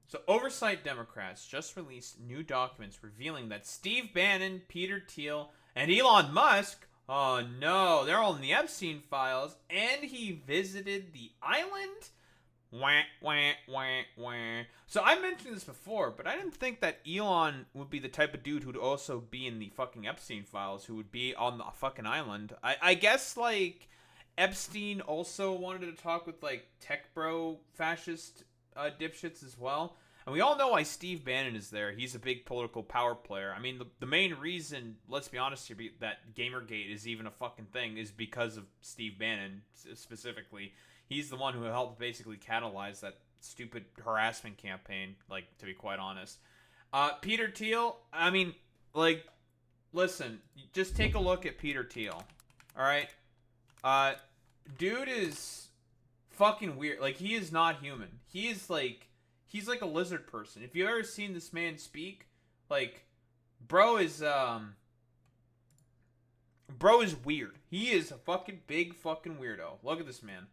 So, oversight Democrats just released new documents revealing that Steve Bannon, Peter Thiel, and Elon Musk, oh no, they're all in the Epstein files, and he visited the island? Wah, wah, wah, wah. So, I mentioned this before, but I didn't think that Elon would be the type of dude who'd also be in the fucking Epstein files, who would be on the fucking island. I guess, like, Epstein also wanted to talk with, like, tech bro fascist dipshits as well. And we all know why Steve Bannon is there. He's a big political power player. I mean, the main reason, let's be honest here, that Gamergate is even a fucking thing is because of Steve Bannon specifically. He's the one who helped basically catalyze that stupid harassment campaign, like, to be quite honest. Peter Thiel, I mean, like, listen, just take a look at Peter Thiel. Alright? Dude is fucking weird. Like, he is not human. He is like, he's like a lizard person. If you've ever seen this man speak, like, bro is weird. He is a fucking big fucking weirdo. Look at this man.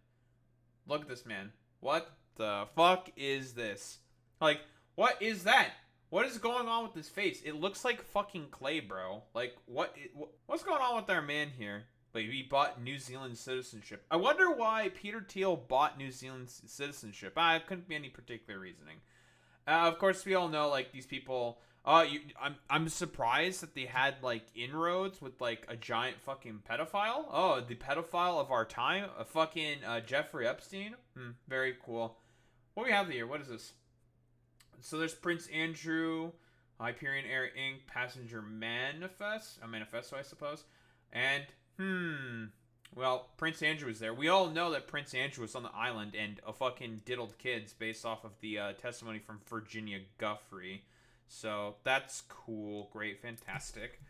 Look at this man. What the fuck is this? Like, what is that? What is going on with his face? It looks like fucking clay, bro. Like, what's going on with our man here? Like, he bought New Zealand citizenship. I wonder why Peter Thiel bought New Zealand citizenship. It couldn't be any particular reasoning. Of course, we all know, like, these people. I'm surprised that they had, like, inroads with, like, a giant fucking pedophile. Oh, the pedophile of our time, a fucking Jeffrey Epstein. Very cool. What do we have here? What is this? So there's Prince Andrew, Hyperion Air Inc. Passenger Manifesto, I suppose, and well, Prince Andrew was there. We all know that Prince Andrew was on the island and a fucking diddled kids based off of the testimony from Virginia Guffrey. So that's cool, great, fantastic.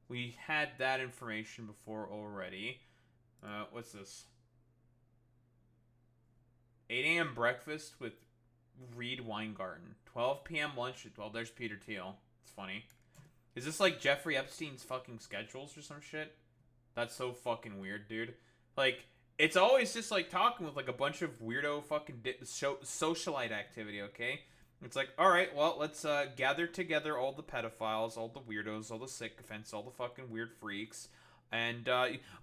We had that information before already. What's this? 8 a.m. breakfast with Reed Weingarten. 12 p.m. lunch. Well, there's Peter Thiel. It's funny. Is this like Jeffrey Epstein's fucking schedules or some shit? That's so fucking weird, dude. Like, it's always just like talking with like a bunch of weirdo fucking socialite activity, okay? It's like, alright, well, let's gather together all the pedophiles, all the weirdos, all the sycophants, all the fucking weird freaks, and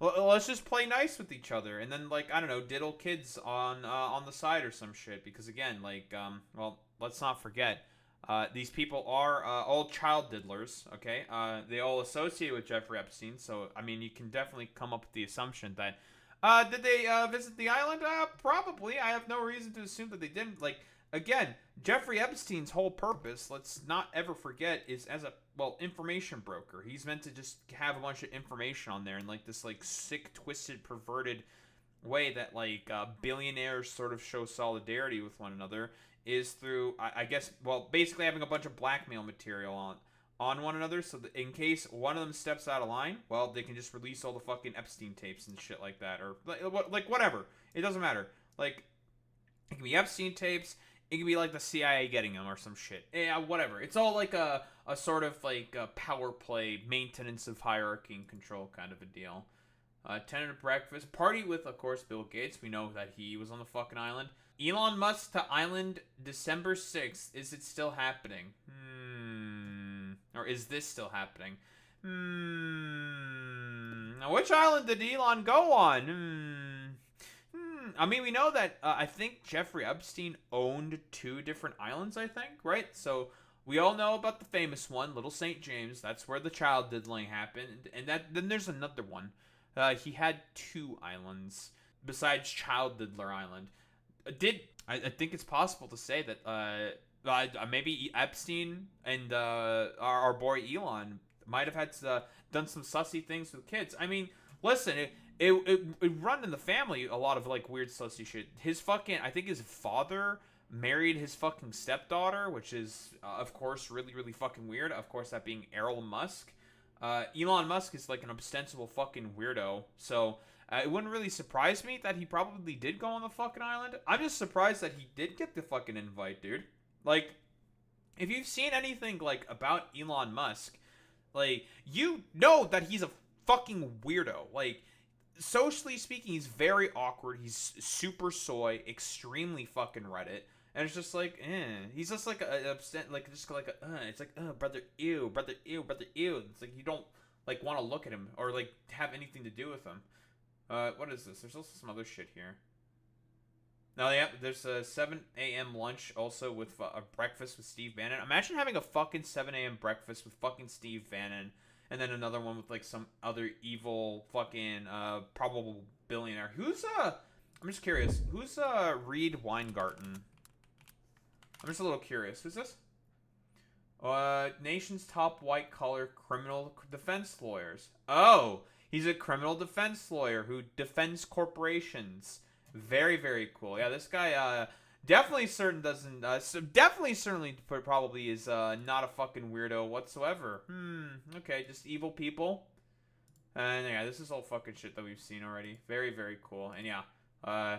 let's just play nice with each other, and then, like, I don't know, diddle kids on the side or some shit, because again, like, well, let's not forget, these people are all child diddlers, okay? They all associate with Jeffrey Epstein, so, I mean, you can definitely come up with the assumption that, did they visit the island? Probably. I have no reason to assume that they didn't. Like, again, Jeffrey Epstein's whole purpose, let's not ever forget, is as a, well, information broker. He's meant to just have a bunch of information on there in, like, this, like, sick, twisted, perverted way that, like, billionaires sort of show solidarity with one another is through, I guess, well, basically having a bunch of blackmail material on one another, so that in case one of them steps out of line, well, they can just release all the fucking Epstein tapes and shit like that, or, like, whatever. It doesn't matter. Like, it can be Epstein tapes, it can be, like, the CIA getting them or some shit. Yeah, whatever. It's all, like, a sort of, like, a power play, maintenance of hierarchy and control kind of a deal. Tentative breakfast. Party with, of course, Bill Gates. We know that he was on the fucking island. Elon Musk to island December 6th. Is it still happening? Or is this still happening? Now, which island did Elon go on? I mean, we know that I think Jeffrey Epstein owned 2 different islands, I think, right? So we all know about the famous one, Little St. James. That's where the child diddling happened. And then there's another one. He had 2 islands besides Child Diddler Island. I think it's possible to say that maybe Epstein and our boy Elon might have had done some sussy things with kids. I mean, listen, it run in the family a lot of, like, weird sussy shit. His fucking, I think his father married his fucking stepdaughter, which is, of course, really, really fucking weird. Of course, that being Elon Musk. Elon Musk is, like, an ostensible fucking weirdo, so it wouldn't really surprise me that he probably did go on the fucking island. I'm just surprised that he did get the fucking invite, dude. Like, if you've seen anything, like, about Elon Musk, like, you know that he's a fucking weirdo. Like, socially speaking, he's very awkward. He's super soy, extremely fucking Reddit. And it's just like, he's just like it's like, brother, ew, brother, ew, brother, ew. It's like you don't like want to look at him or like have anything to do with him. What is this? There's also some other shit here. Now, yeah, there's a 7 a.m. lunch also with a breakfast with Steve Bannon. Imagine having a fucking 7 a.m. breakfast with fucking Steve Bannon, and then another one with like some other evil fucking probable billionaire. Who's I'm just curious. Who's Reed Weingarten? I'm just a little curious. Who's this? Nation's top white-collar criminal defense lawyers. Oh, he's a criminal defense lawyer who defends corporations. Very, very cool. Yeah, this guy definitely certainly probably is not a fucking weirdo whatsoever. Okay, just evil people. And yeah, this is all fucking shit that we've seen already. Very, very cool. And yeah,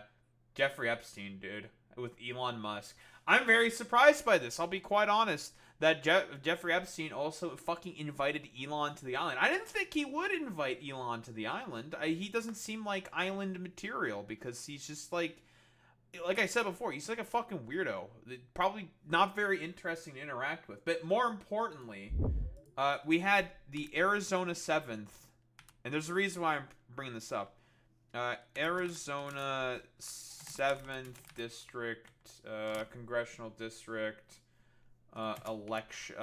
Jeffrey Epstein, dude, with Elon Musk. I'm very surprised by this. I'll be quite honest. That Jeffrey Epstein also fucking invited Elon to the island. I didn't think he would invite Elon to the island. He doesn't seem like island material because he's just like I said before, he's like a fucking weirdo. Probably not very interesting to interact with. But more importantly, we had the Arizona 7th, and there's a reason why I'm bringing this up. Arizona 7th District, Congressional District,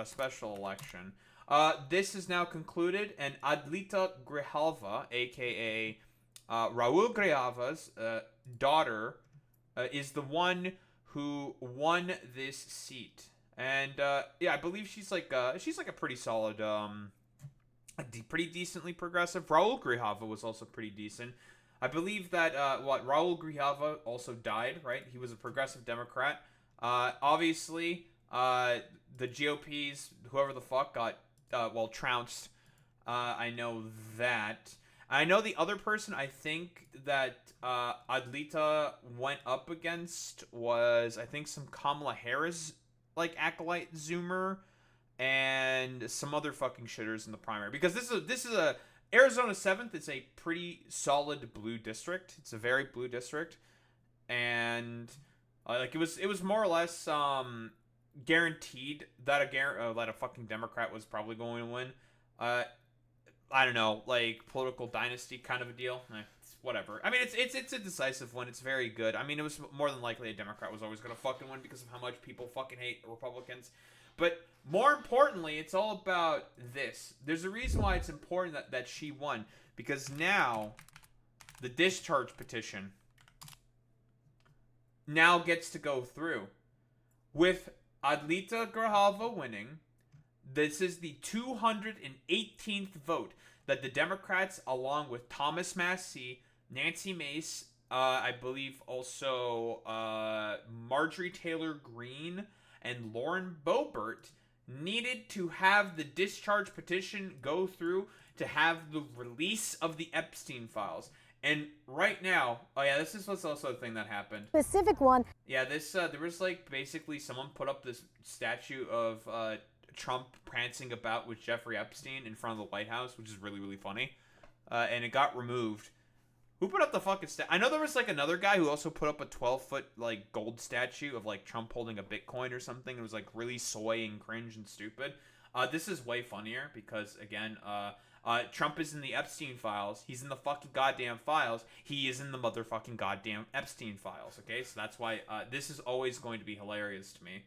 special election. This is now concluded, and Adlita Grijalva, aka Raul Grijalva's daughter, is the one who won this seat. And yeah, I believe she's like a pretty solid, pretty decently progressive. Raul Grijalva was also pretty decent. I believe that Raul Grijalva also died, right? He was a progressive Democrat. Obviously, the GOP's whoever the fuck got trounced. I know that. I know the other person I think that Adlita went up against was, I think, some Kamala Harris like acolyte Zoomer and some other fucking shitters in the primary, because this is a Arizona 7th is a pretty solid blue district. It's a very blue district, and like it was more or less guaranteed that a fucking Democrat was probably going to win. I don't know, like political dynasty kind of a deal. It's whatever. I mean, it's a decisive one. It's very good. I mean, it was more than likely a Democrat was always going to fucking win because of how much people fucking hate Republicans. But more importantly, it's all about this. There's a reason why it's important that she won, because now the discharge petition now gets to go through. With Adlita Grijalva winning, this is the 218th vote that the Democrats, along with Thomas Massie, Nancy Mace, I believe also Marjorie Taylor Greene, and Lauren Boebert, needed to have the discharge petition go through to have the release of the Epstein files. And right now, oh yeah, this is what's also a thing that happened. Specific one. Yeah, this there was like basically someone put up this statue of Trump prancing about with Jeffrey Epstein in front of the White House, which is really, really funny. And it got removed. Who put up the fucking I know there was like another guy who also put up a 12-foot like gold statue of like Trump holding a Bitcoin or something. It was like really soy and cringe and stupid. This is way funnier because again, Trump is in the Epstein files. He's in the fucking goddamn files. He is in the motherfucking goddamn Epstein files. Okay, so that's why this is always going to be hilarious to me.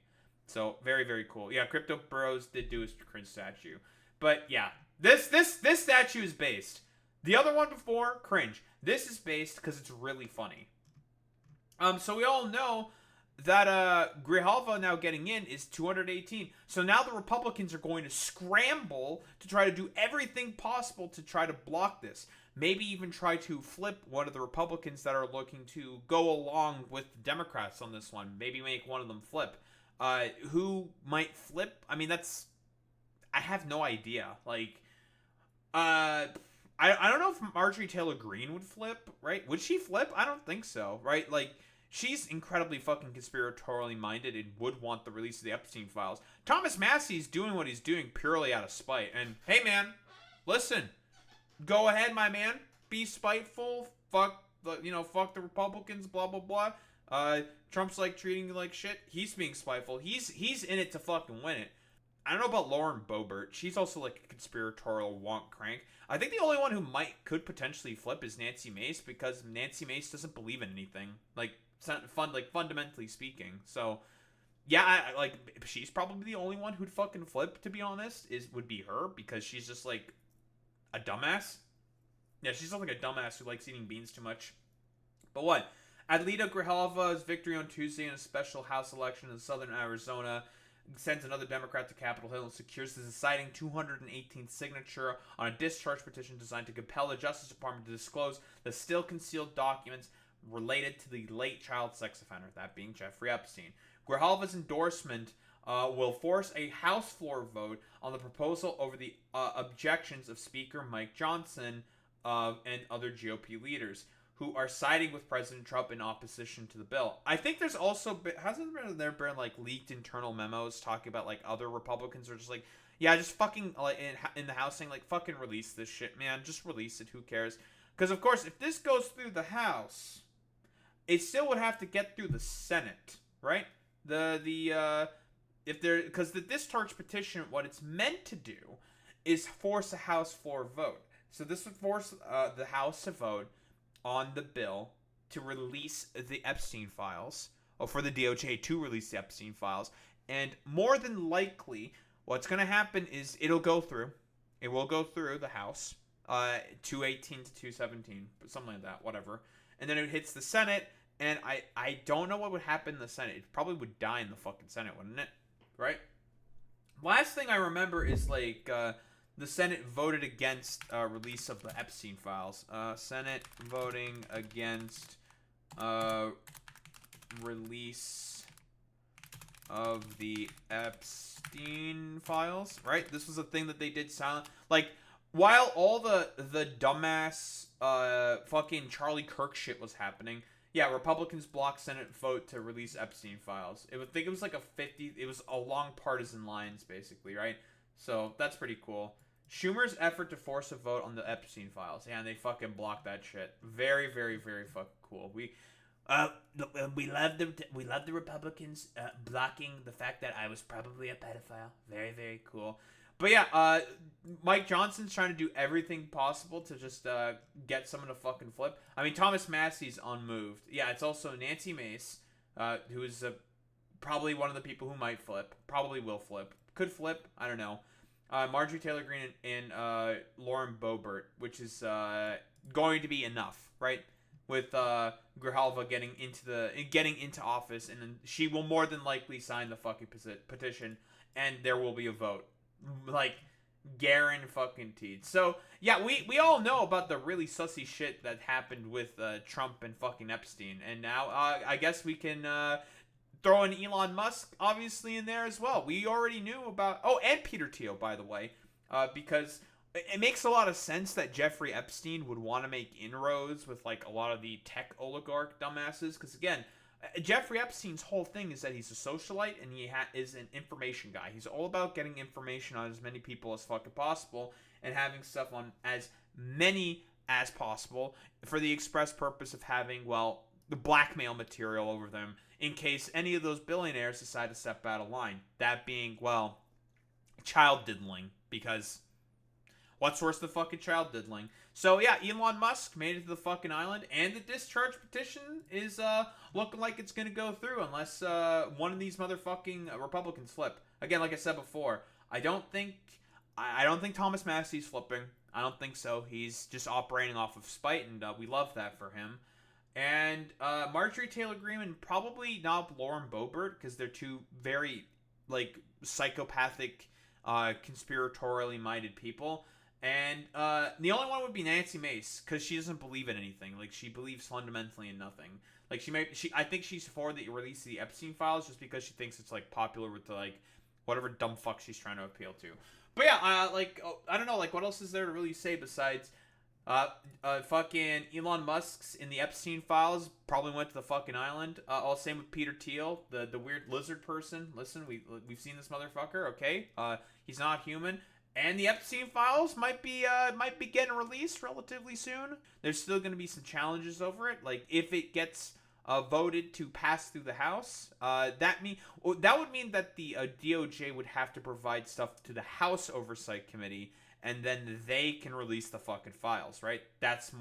So very, very cool. Yeah, Crypto Bros did do his cringe statue, but yeah, this statue is based. The other one before, cringe. This is based because it's really funny. So we all know that Grijalva now getting in is 218. So now the Republicans are going to scramble to try to do everything possible to try to block this. Maybe even try to flip one of the Republicans that are looking to go along with the Democrats on this one. Maybe make one of them flip. Who might flip? I mean, I have no idea. Like, I don't know if Marjorie Taylor Greene would flip, right? Would she flip? I don't think so, right? Like, she's incredibly fucking conspiratorially minded and would want the release of the Epstein files. Thomas Massie's doing what he's doing purely out of spite. And, hey, man, listen. Go ahead, my man. be spiteful. Fuck fuck the Republicans. Blah blah blah. Trump's like treating you like shit. He's being spiteful. He's in it to fucking win it. I don't know about Lauren Boebert. She's also like a conspiratorial wonk crank. I think the only one who could potentially flip is Nancy Mace, because Nancy Mace doesn't believe in anything. Like fundamentally speaking. So yeah, she's probably the only one who'd fucking flip, to be honest, would be her, because she's just like a dumbass. Yeah, she's just like a dumbass who likes eating beans too much. But what? Adlita Grijalva's victory on Tuesday in a special House election in southern Arizona sends another Democrat to Capitol Hill and secures the deciding 218th signature on a discharge petition designed to compel the Justice Department to disclose the still concealed documents related to the late child sex offender, that being Jeffrey Epstein. Grijalva's endorsement will force a House floor vote on the proposal over the objections of Speaker Mike Johnson and other GOP leaders, who are siding with President Trump in opposition to the bill. I think there's also hasn't there been like leaked internal memos talking about like other Republicans are just like, yeah, just fucking like in the House saying like, fucking release this shit, man, just release it, who cares? Because of course, if this goes through the House, it still would have to get through the Senate, right? Because the discharge petition, what it's meant to do is force a House floor vote. So this would force the House to vote on the bill to release the Epstein files, or for the DOJ to release the Epstein files. And more than likely, what's going to happen is it'll go through. It will go through the House, 218 to 217, something like that, whatever. And then it hits the Senate, and I don't know what would happen in the Senate. It probably would die in the fucking Senate, wouldn't it? Right? Last thing I remember is, like, the Senate voted against release of the Epstein files. Senate voting against release of the Epstein files, right? This was a thing that they did silent. Like, while all the dumbass fucking Charlie Kirk shit was happening, yeah, Republicans blocked Senate vote to release Epstein files. I think it was like it was along partisan lines, basically, right? So that's pretty cool. Schumer's effort to force a vote on the Epstein files. Yeah, and they fucking blocked that shit. Very, very, very fucking cool. We love the Republicans blocking the fact that I was probably a pedophile. Very, very cool. But yeah, Mike Johnson's trying to do everything possible to just get someone to fucking flip. I mean, Thomas Massey's unmoved. Yeah, it's also Nancy Mace, who is probably one of the people who might flip. Probably will flip. Could flip. I don't know. Marjorie Taylor Greene and Lauren Boebert, which is going to be enough, right? With Grijalva getting into office, and then she will more than likely sign the fucking petition, and there will be a vote, like guaranteed. So yeah, we all know about the really sussy shit that happened with Trump and fucking Epstein, and now I guess we can throw in Elon Musk, obviously, in there as well. We already knew about... Oh, and Peter Thiel, by the way. Because it makes a lot of sense that Jeffrey Epstein would want to make inroads with, like, a lot of the tech oligarch dumbasses. Because, again, Jeffrey Epstein's whole thing is that he's a socialite and he is an information guy. He's all about getting information on as many people as fucking possible and having stuff on as many as possible for the express purpose of having, well, the blackmail material over them in case any of those billionaires decide to step out of line. That being, well, child diddling. Because what's worse than fucking child diddling? So yeah, Elon Musk made it to the fucking island, and the discharge petition is looking like it's gonna go through unless one of these motherfucking Republicans flip. Again, like I said before, I don't think Thomas Massey's flipping. I don't think so. He's just operating off of spite, and we love that for him. And Marjorie Taylor Greene, and probably not Lauren Boebert, because they're two very, like, psychopathic, conspiratorially minded people. And the only one would be Nancy Mace, because she doesn't believe in anything. Like, she believes fundamentally in nothing. Like, I think she's for the release of the Epstein files just because she thinks it's, like, popular with the, like, whatever dumb fuck she's trying to appeal to. But yeah, I don't know, like, what else is there to really say besides... fucking Elon Musk's in the Epstein files probably went to the fucking island. All same with Peter Thiel, the weird lizard person. Listen, we've seen this motherfucker. Okay, he's not human. And the Epstein files might be getting released relatively soon. There's still going to be some challenges over it. Like if it gets voted to pass through the House, that would mean that the DOJ would have to provide stuff to the House Oversight Committee, and then they can release the fucking files, right? That's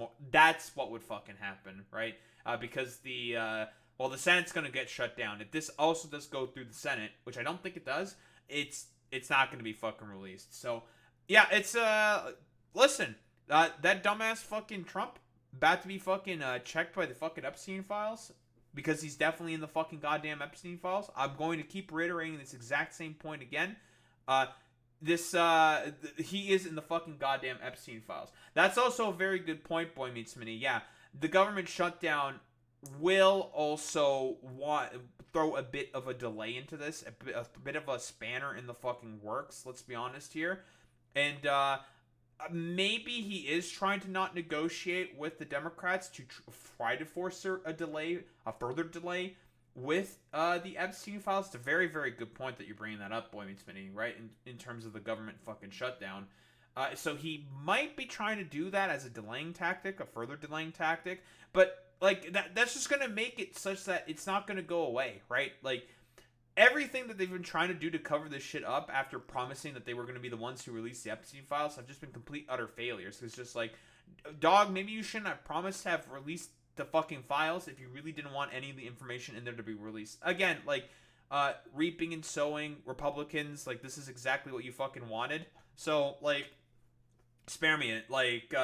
what would fucking happen, right? Because the Senate's gonna get shut down. If this also does go through the Senate, which I don't think it does, it's not gonna be fucking released. So yeah, it's listen, that dumbass fucking Trump about to be fucking checked by the fucking Epstein files, because he's definitely in the fucking goddamn Epstein files. I'm going to keep reiterating this exact same point again. He is in the fucking goddamn Epstein files. That's also a very good point, Boy Meets Mini. Yeah, the government shutdown will also throw a bit of a delay into this, a bit of a spanner in the fucking works. Let's be honest here, and maybe he is trying to not negotiate with the Democrats to try to force a further delay with the Epstein files. It's a very, very good point that you're bringing that up, Boy Meets Mini, right? In terms of the government fucking shutdown. So he might be trying to do that as a delaying tactic, a further delaying tactic, but like that's just gonna make it such that it's not gonna go away, right? Like everything that they've been trying to do to cover this shit up after promising that they were gonna be the ones who released the Epstein files have just been complete utter failures. It's just like, dog, maybe you shouldn't have promised to have released the fucking files if you really didn't want any of the information in there to be released. Again, like reaping and sowing, Republicans, like this is exactly what you fucking wanted. So like spare me it. Like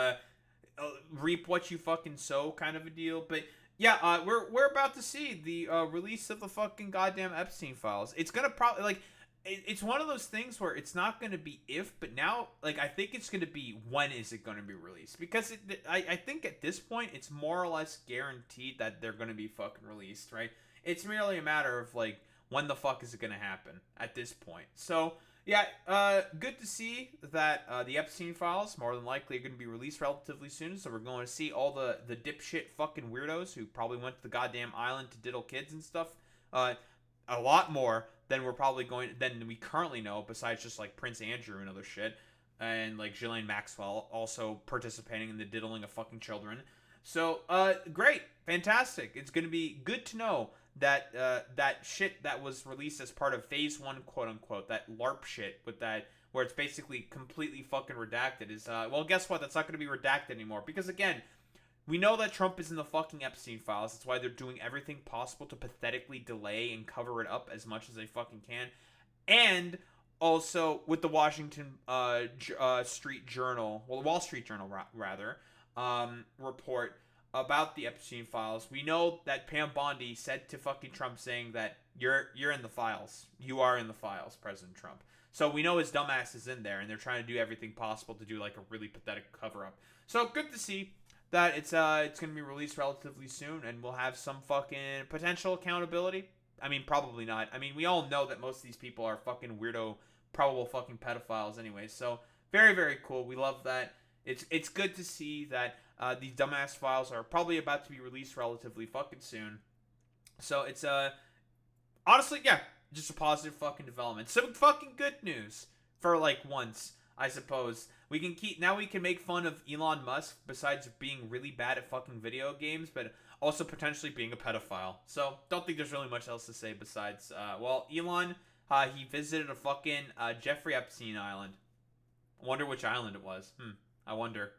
reap what you fucking sow kind of a deal. But yeah, we're about to see the release of the fucking goddamn Epstein files. It's gonna probably like it's one of those things where it's not gonna be if, but now like I think it's gonna be when is it gonna be released, because I think at this point it's more or less guaranteed that they're gonna be fucking released, right? It's merely a matter of like when the fuck is it gonna happen at this point. So yeah, good to see that the Epstein files more than likely are going to be released relatively soon. So we're going to see all the dipshit fucking weirdos who probably went to the goddamn island to diddle kids and stuff. A lot more than we currently know, besides just like Prince Andrew and other shit, and like Ghislaine Maxwell also participating in the diddling of fucking children. So great, fantastic. It's going to be good to know that that shit that was released as part of phase 1, quote unquote, that LARP shit with that, where it's basically completely fucking redacted, is well, guess what, that's not going to be redacted anymore, because again, we know that Trump is in the fucking Epstein files. That's why they're doing everything possible to pathetically delay and cover it up as much as they fucking can. And also with the Washington Street Journal, well, the Wall Street Journal rather, report about the Epstein files. We know that Pam Bondi said to fucking Trump, saying that you're in the files. You are in the files, President Trump. So we know his dumbass is in there, and they're trying to do everything possible to do like a really pathetic cover up. So good to see that it's going to be released relatively soon, and we'll have some fucking potential accountability. I mean, probably not. I mean, we all know that most of these people are fucking weirdo, probable fucking pedophiles anyway. So very, very cool. We love that. It's good to see that these dumbass files are probably about to be released relatively fucking soon. So it's honestly, yeah, just a positive fucking development. Some fucking good news for like once, I suppose. We can make fun of Elon Musk, besides being really bad at fucking video games, but also potentially being a pedophile. So don't think there's really much else to say besides well, Elon, he visited a fucking Jeffrey Epstein island. I wonder which island it was. I wonder.